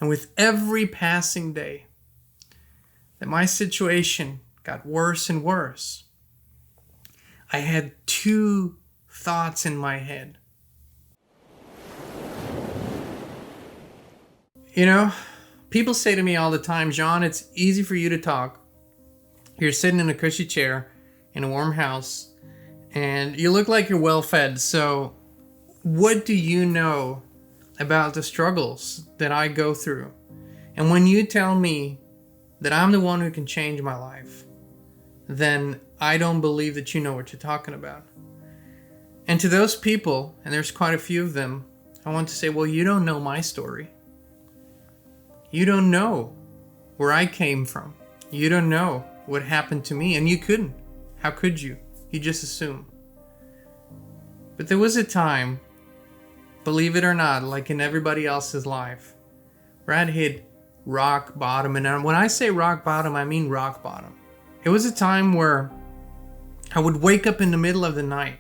And with every passing day, that my situation got worse and worse, I had two thoughts in my head. You know, people say to me all the time, John, it's easy for you to talk. You're sitting in a cushy chair in a warm house, and you look like you're well fed. So what do you know about the struggles that I go through? And when you tell me that I'm the one who can change my life, then I don't believe that you know what you're talking about. And to those people, and there's quite a few of them, I want to say, well, you don't know my story. You don't know where I came from. You don't know what happened to me, and you couldn't. How could you? You just assume. But there was a time, believe it or not, like in everybody else's life, where I'd hit rock bottom. And when I say rock bottom, I mean rock bottom. It was a time where I would wake up in the middle of the night,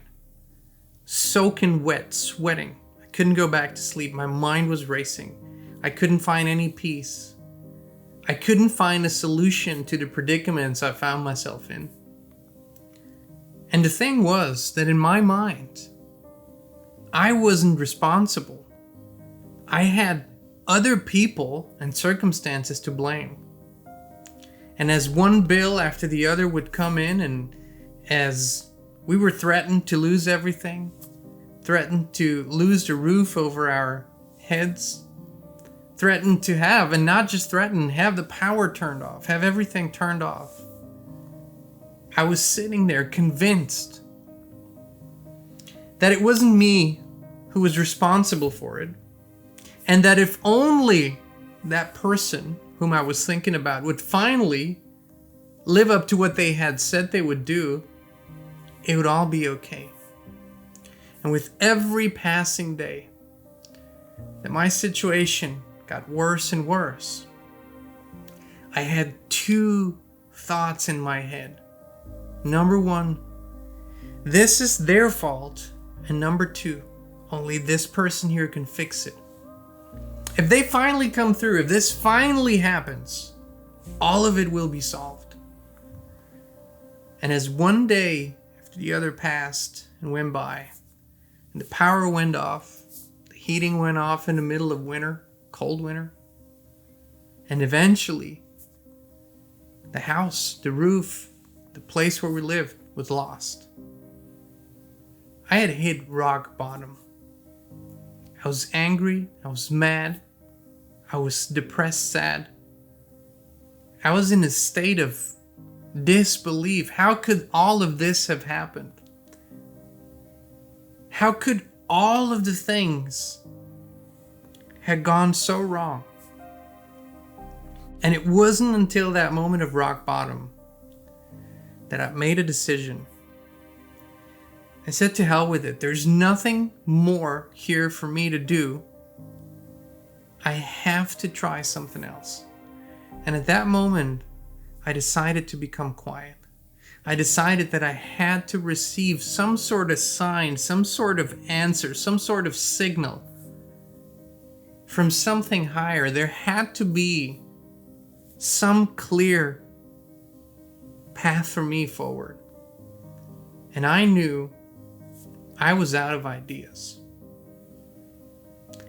soaking wet, sweating. I couldn't go back to sleep. My mind was racing. I couldn't find any peace. I couldn't find a solution to the predicaments I found myself in. And the thing was that in my mind, I wasn't responsible. I had other people and circumstances to blame. And as one bill after the other would come in, and as we were threatened to lose everything, threatened to lose the roof over our heads, threatened to have, and not just threatened, have the power turned off, have everything turned off, I was sitting there convinced that it wasn't me who was responsible for it, and that if only that person whom I was thinking about would finally live up to what they had said they would do, it would all be okay. And with every passing day, that my situation got worse and worse, I had two thoughts in my head. Number one, this is their fault. And number two, only this person here can fix it. If they finally come through, if this finally happens, all of it will be solved. And as one day after the other passed and went by, and the power went off, the heating went off in the middle of winter, cold winter, and eventually the house, the roof, the place where we lived was lost. I had hit rock bottom. I was angry, I was mad, I was depressed, sad. I was in a state of disbelief. How could all of this have happened? How could all of the things had gone so wrong? And it wasn't until that moment of rock bottom that I made a decision. I said, to hell with it. There's nothing more here for me to do. I have to try something else. And at that moment, I decided to become quiet. I decided that I had to receive some sort of sign, some sort of answer, some sort of signal from something higher. There had to be some clear path for me forward. And I knew I was out of ideas.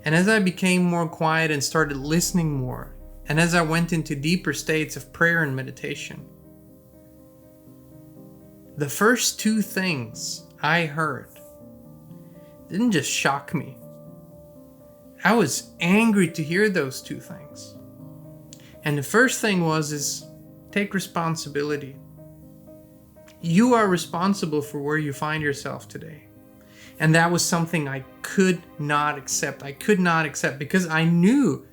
And as I became more quiet and started listening more, and as I went into deeper states of prayer and meditation, the first two things I heard didn't just shock me. I was angry to hear those two things. And the first thing is take responsibility. You are responsible for where you find yourself today. And that was something I could not accept. I could not accept because I knew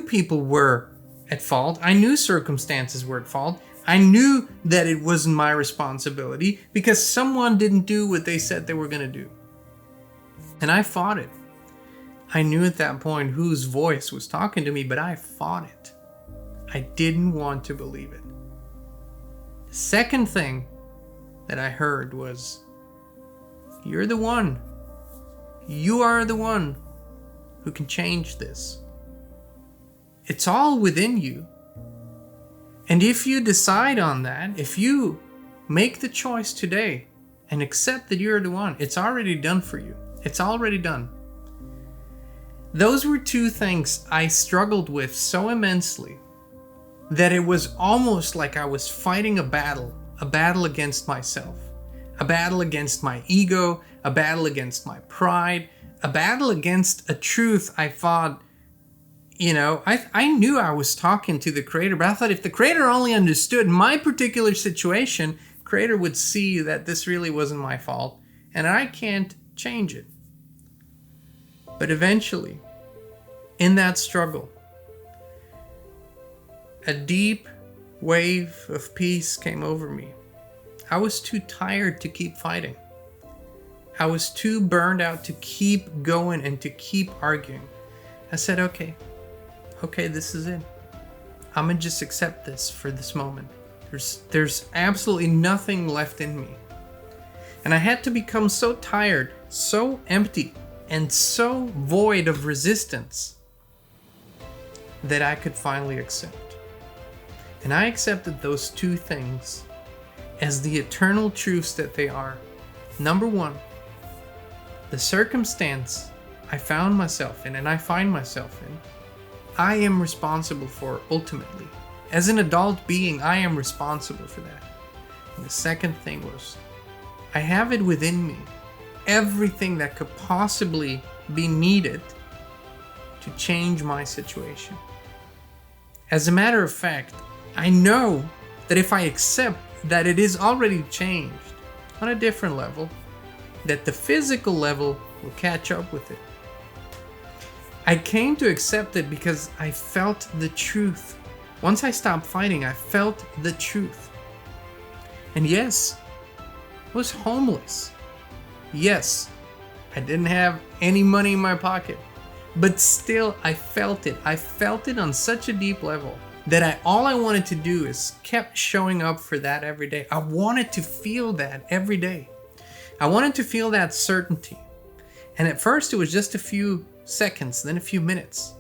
people were at fault. I knew circumstances were at fault. I knew that it wasn't my responsibility because someone didn't do what they said they were going to do. And I fought it. I knew at that point whose voice was talking to me, but I fought it. I didn't want to believe it. The second thing that I heard was, you're the one. You are the one who can change this. It's all within you. And if you decide on that, if you make the choice today and accept that you're the one, it's already done for you. It's already done. Those were two things I struggled with so immensely that it was almost like I was fighting a battle against myself, a battle against my ego, a battle against my pride, a battle against a truth I thought, I knew I was talking to the Creator, but I thought if the Creator only understood my particular situation, Creator would see that this really wasn't my fault and I can't change it. But eventually, in that struggle, a deep wave of peace came over me. I was too tired to keep fighting. I was too burned out to keep going and to keep arguing. I said, okay, this is it. I'm gonna just accept this for this moment. There's absolutely nothing left in me. And I had to become so tired, so empty, and so void of resistance that I could finally accept. And I accepted those two things as the eternal truths that they are. Number one, the circumstance I found myself in and I find myself in, I am responsible for ultimately. As an adult being, I am responsible for that. And the second thing was, I have it within me, everything that could possibly be needed to change my situation. As a matter of fact, I know that if I accept that it is already changed on a different level, that the physical level will catch up with it. I came to accept it because I felt the truth. Once I stopped fighting, I felt the truth. And yes, I was homeless. Yes, I didn't have any money in my pocket. But still, I felt it. I felt it on such a deep level that all I wanted to do is kept showing up for that every day. I wanted to feel that every day. I wanted to feel that certainty. And at first it was just a few seconds, then a few minutes.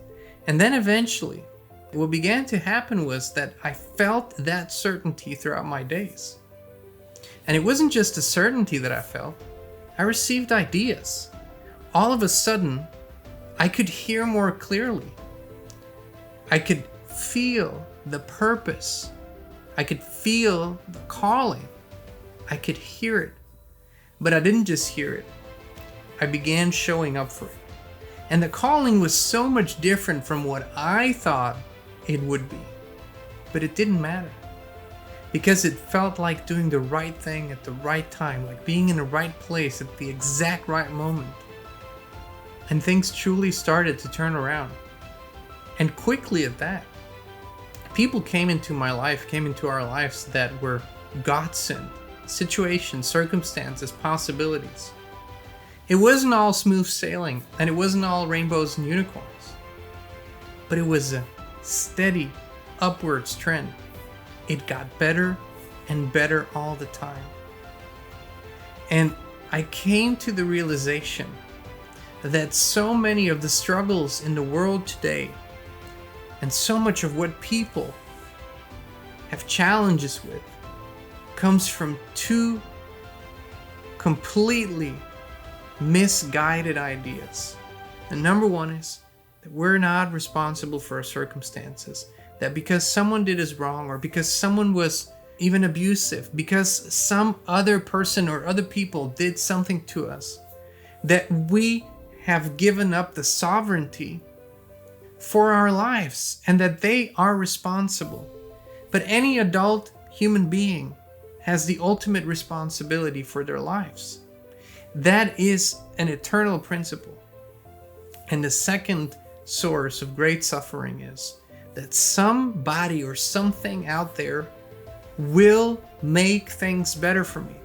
And then eventually, what began to happen was that I felt that certainty throughout my days. And it wasn't just a certainty that I felt. I received ideas. All of a sudden, I could hear more clearly. I could feel the purpose. I could feel the calling. I could hear it. But I didn't just hear it. I began showing up for it. And the calling was so much different from what I thought it would be. But it didn't matter. Because it felt like doing the right thing at the right time, like being in the right place at the exact right moment. And things truly started to turn around. And quickly at that. People came into my life, came into our lives that were godsend. Situations, circumstances, possibilities. It wasn't all smooth sailing, and it wasn't all rainbows and unicorns. But it was a steady upwards trend. It got better and better all the time. And I came to the realization that so many of the struggles in the world today, and so much of what people have challenges with, comes from two completely misguided ideas. And number one is that we're not responsible for our circumstances. That because someone did us wrong, or because someone was even abusive, because some other person or other people did something to us, that we have given up the sovereignty for our lives and that they are responsible. But any adult human being has the ultimate responsibility for their lives. That is an eternal principle. And the second source of great suffering is that somebody or something out there will make things better for me.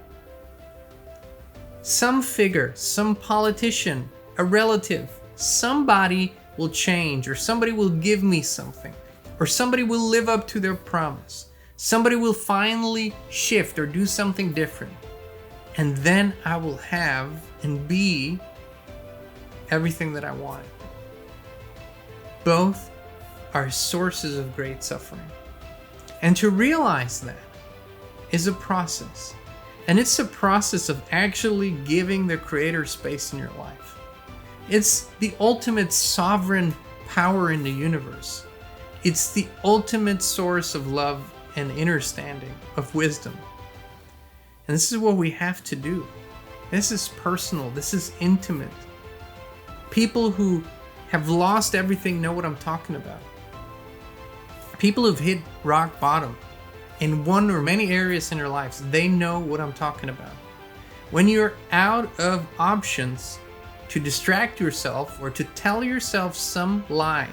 Some figure, some politician, a relative, somebody will change, or somebody will give me something, or somebody will live up to their promise. Somebody will finally shift or do something different. And then I will have and be everything that I wanted. Both are sources of great suffering. And to realize that is a process. And it's a process of actually giving the Creator space in your life. It's the ultimate sovereign power in the universe. It's the ultimate source of love and understanding, of wisdom. And this is what we have to do. This is personal. This is intimate. People who have lost everything know what I'm talking about. People who've hit rock bottom in one or many areas in their lives, they know what I'm talking about. When you're out of options to distract yourself or to tell yourself some lie,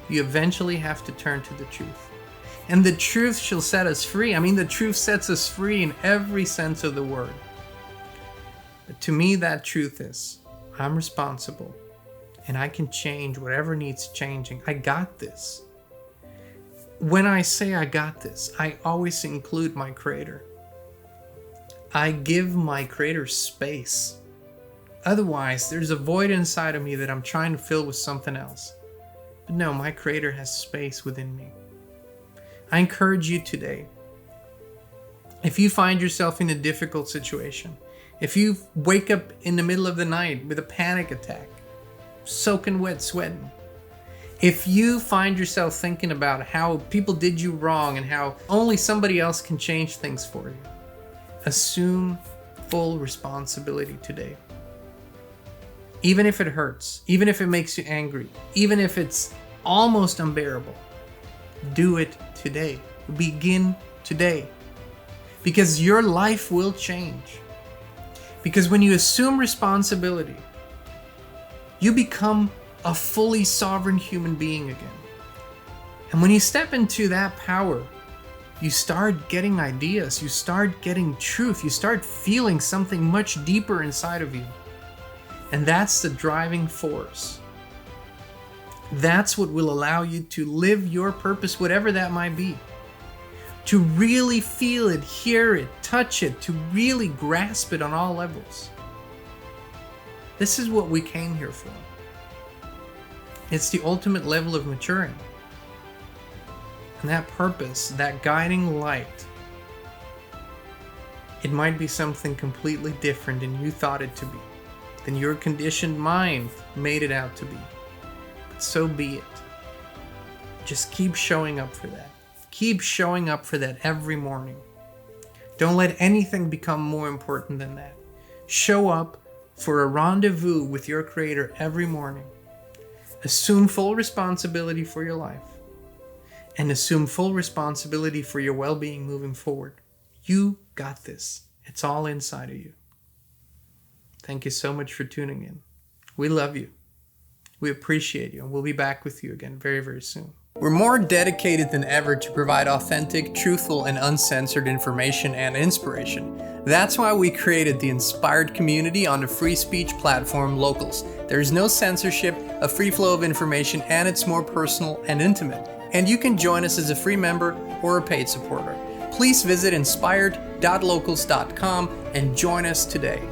you eventually have to turn to the truth. And the truth shall set us free. I mean, the truth sets us free in every sense of the word. But to me, that truth is, I'm responsible and I can change whatever needs changing. I got this. When I say I got this, I always include my Creator. I give my Creator space. Otherwise, there's a void inside of me that I'm trying to fill with something else. But no, my Creator has space within me. I encourage you today, if you find yourself in a difficult situation, if you wake up in the middle of the night with a panic attack, soaking wet, sweating, if you find yourself thinking about how people did you wrong and how only somebody else can change things for you, assume full responsibility today. Even if it hurts, even if it makes you angry, even if it's almost unbearable, do it today. Begin today. Because your life will change. Because when you assume responsibility, you become a fully sovereign human being again. And when you step into that power, you start getting ideas, you start getting truth, you start feeling something much deeper inside of you. And that's the driving force. That's what will allow you to live your purpose, whatever that might be. To really feel it, hear it, touch it, to really grasp it on all levels. This is what we came here for. It's the ultimate level of maturing. And that purpose, that guiding light, it might be something completely different than you thought it to be, than your conditioned mind made it out to be. But so be it. Just keep showing up for that. Keep showing up for that every morning. Don't let anything become more important than that. Show up for a rendezvous with your Creator every morning. Assume full responsibility for your life. And assume full responsibility for your well-being moving forward. You got this. It's all inside of you. Thank you so much for tuning in. We love you. We appreciate you, and we'll be back with you again very, very soon. We're more dedicated than ever to provide authentic, truthful, and uncensored information and inspiration. That's why we created the Inspired community on the free speech platform Locals. There's no censorship, a free flow of information, and it's more personal and intimate. And you can join us as a free member or a paid supporter. Please visit inspired.locals.com and join us today.